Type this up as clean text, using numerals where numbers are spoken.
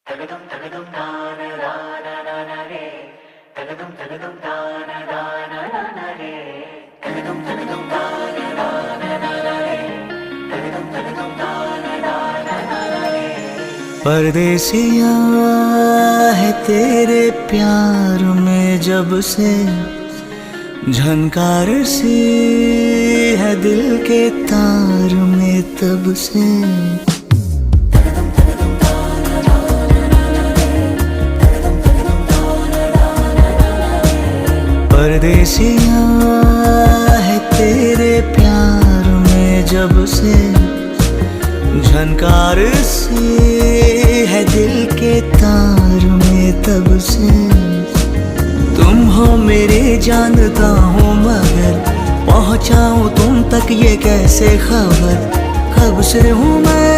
തകതും തകതും താന ദാന ദാന രേ തകതും തകതും താന ദാന ദാന രേ തകതും തകതും താന ദാന ദാന രേ തകതും തകതും താന ദാന ദാന രേ परदेसिया है तेरे प्यार में जब से झनकार सी है दिल के तार में तब से। परदेसिया है तेरे प्यार में जब से झनकार सी है दिल के तार में तब से। तुम हो मेरे जानता हूँ मगर पहुँचाऊँ तुम तक ये कैसे खबर। कब से हूँ मैं